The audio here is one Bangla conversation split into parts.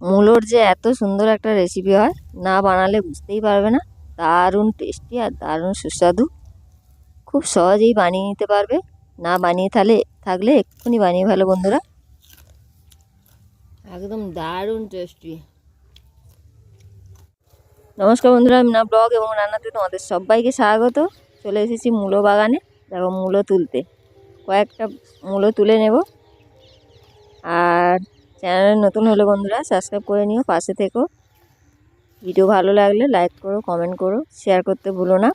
মূলোর যে এত সুন্দর একটা রেসিপি হয়, না বানালে বুঝতেই পারবে না। দারুণ টেস্টি আর দারুণ সুস্বাদু। খুব সহজেই বানিয়ে নিতে পারবে। না বানিয়ে থাকলে এক্ষুনি বানিয়ে ফেলো বন্ধুরা, একদম দারুণ টেস্টি। নমস্কার বন্ধুরা, আমি না ব্লগ এবং রান্নাতে তোমাদের সবাইকে স্বাগত। চলে এসেছি মূলো বাগানে। দেখো মূলো তুলতে, কয়েকটা মূলো তুলে নেব। আর চ্যানেলে নতুন হলে বন্ধুরা সাবস্ক্রাইব করে নিও, পাশে থেকো। ভিডিও ভালো লাগলে লাইক করো, কমেন্ট করো, শেয়ার করতে ভুলো না।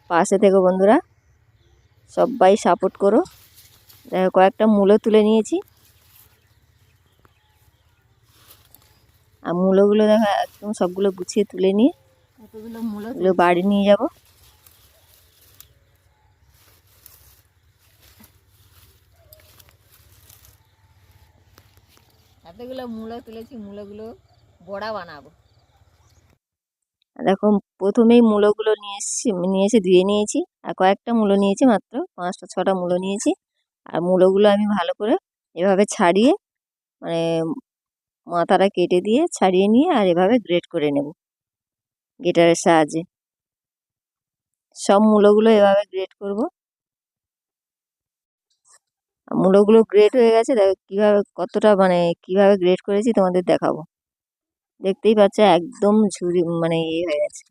পাশে থেকো বন্ধুরা, সবাই সাপোর্ট করো। দেখো কয়েকটা মূলো তুলে নিয়েছি। আর মূলোগুলো দেখো একদম সবগুলো গুছিয়ে তুলে নিয়ে এগুলো বাড়ি নিয়ে যাব। এতগুলো মূলো তুলেছি, মূলোগুলো বড়া বানাবো। দেখো প্রথমেই মূলোগুলো নিয়ে এসে ধুয়ে নিয়েছি। আর কয়েকটা মূলো নিয়েছি, মাত্র 5টা 6টা মূলো নিয়েছি। আর মূলোগুলো আমি ভালো করে এভাবে ছাড়িয়ে, মানে মাথাটা কেটে দিয়ে ছাড়িয়ে নিয়ে আর এভাবে গ্রেট করে নেব গ্রেটারের সাহায্যে। সব মূলোগুলো এভাবে গ্রেট করব। মূলোগুলো গ্রেট হয়ে গেছে, দেখো কিভাবে গ্রেট করেছি তোমাদের দেখাবো। দেখতেই পাচ্ছ একদম ঝুরি ইয়ে হয়ে গেছে।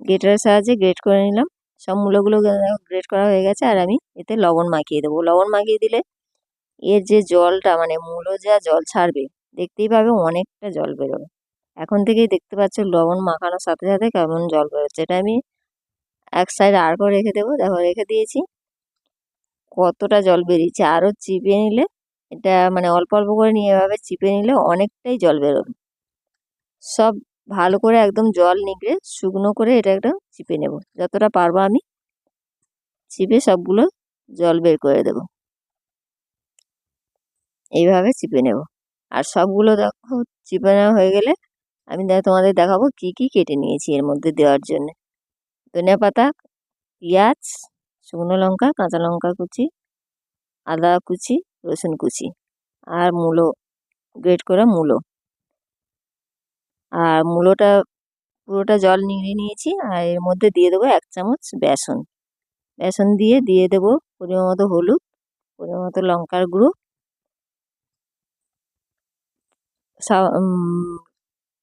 গ্রেটারের সাহায্যে গ্রেট করে নিলাম। সব মূলোগুলো গ্রেট করা হয়ে গেছে। আর আমি এতে লবণ মাখিয়ে দেবো। লবণ মাখিয়ে দিলে এর যে জলটা, মূলো যা জল ছাড়বে, দেখতেই পাবে অনেকটা জল বেরোবে। এখন থেকেই দেখতে পাচ্ছ লবণ মাখানোর সাথে সাথে কেমন জল বেরোচ্ছে। এটা আমি এক সাইড আর করে রেখে দেবো। দেখো রেখে দিয়েছি, কতটা জল বেরিয়েছে। আরও চিপে নিলে এটা অল্প অল্প করে নিয়ে এভাবে চিপে নিলে অনেকটাই জল বেরোবে। সব ভালো করে একদম জল নিগড়ে শুকনো করে এটা একটা চিপে নেব। যতটা পারবো আমি চিপে সবগুলো জল বের করে দেব। এইভাবে চিপে নেব। আর সবগুলো দেখো চিপে নেওয়া হয়ে গেলে আমি তোমাদের দেখাবো কি কি কেটে নিয়েছি এর মধ্যে দেওয়ার জন্য। ধনিয়া পাতা, পেঁয়াজ, শুকনো লঙ্কা, কাঁচা লঙ্কা কুচি, আদা কুচি, রসুন কুচি, আর মূলো, গ্রেট করা মূলো। আর মূলোটা পুরোটা জল নিংড়ে নিয়েছি। আর এর মধ্যে দিয়ে দেবো 1 চামচ বেসন। বেসন দিয়ে দেবো পরিমাণ মতো হলুদ, পরিমাণ মতো লঙ্কার গুঁড়ো,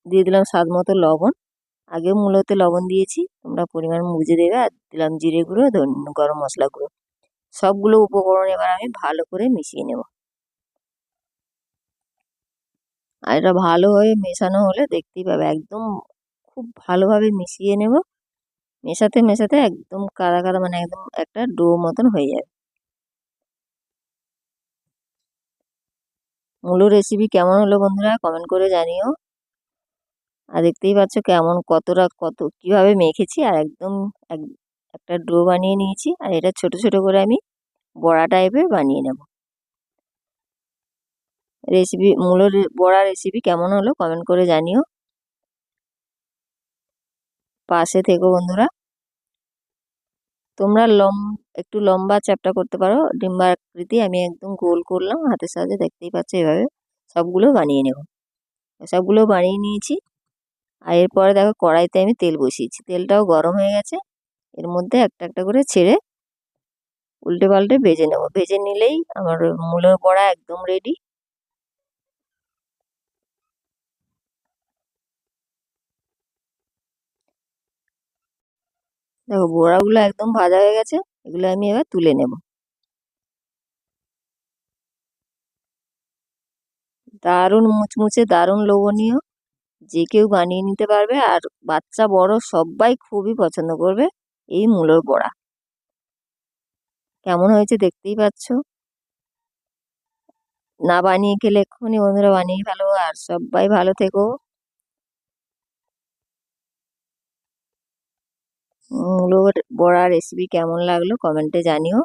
দিয়ে দিলাম স্বাদ মতো লবণ। আগে মূলোতে লবণ দিয়েছি, তোমরা পরিমাণ বুঝে দেবে। আর দিলাম জিরে গুঁড়ো, গরম মশলা গুঁড়ো। সবগুলো উপকরণ এবার আমি ভালো করে মিশিয়ে নেব। আর এটা ভালো হয়ে মেশানো হলে দেখতেই পাবে একদম খুব ভালোভাবে মিশিয়ে নেব। মেশাতে মেশাতে একদম কাদা কাদা, একদম একটা ডো মতন হয়ে যাবে। মূলো রেসিপি কেমন হলো বন্ধুরা কমেন্ট করে জানিও। আর দেখতেই পাচ্ছ কিভাবে মেখেছি। আর একদম একটা ডো বানিয়ে নিয়েছি। আর এটা ছোট ছোট করে আমি বড়া টাইপের বানিয়ে নেব। মূলোর বড়া রেসিপি কেমন হলো কমেন্ট করে জানিও। পাশে থেকো বন্ধুরা। তোমরা একটু লম্বা চ্যাপ্টা করতে পারো, ডিম্বা আকৃতি। আমি একদম গোল করলাম হাতের সাহায্যে, দেখতেই পাচ্ছ এভাবে সবগুলো বানিয়ে নেব। সবগুলো বানিয়ে নিয়েছি। আর এরপরে দেখো কড়াইতে আমি তেল বসিয়েছি। তেলটাও গরম হয়ে গেছে। এর মধ্যে একটা একটা করে ছেড়ে উল্টে পাল্টে ভেজে নেব। ভেজে নিলেই আমার মূলোর বড়া একদম রেডি। দেখো বড়াগুলো একদম ভাজা হয়ে গেছে। এগুলো আমি এবার তুলে নেব। দারুণ মুচমুচে, দারুণ লোভনীয়, যে কেউ বানিয়ে নিতে পারবে। আর বাচ্চা বড় সবাই খুবই পছন্দ করবে এই মূলোর বড়া। কেমন হয়েছে দেখতেই পাচ্ছ। না বানিয়ে খেলে এক্ষুনি বন্ধুরা বানিয়ে ফেলো। আর সবাই ভালো থেকো। মূলোর বড়া রেসিপি কেমন লাগলো কমেন্টে জানিও।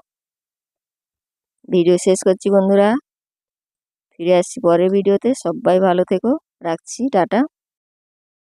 ভিডিও শেষ করছি বন্ধুরা, ফিরে আসছি পরের ভিডিওতে। সবাই ভালো থেকো, রাখছি, টাটা।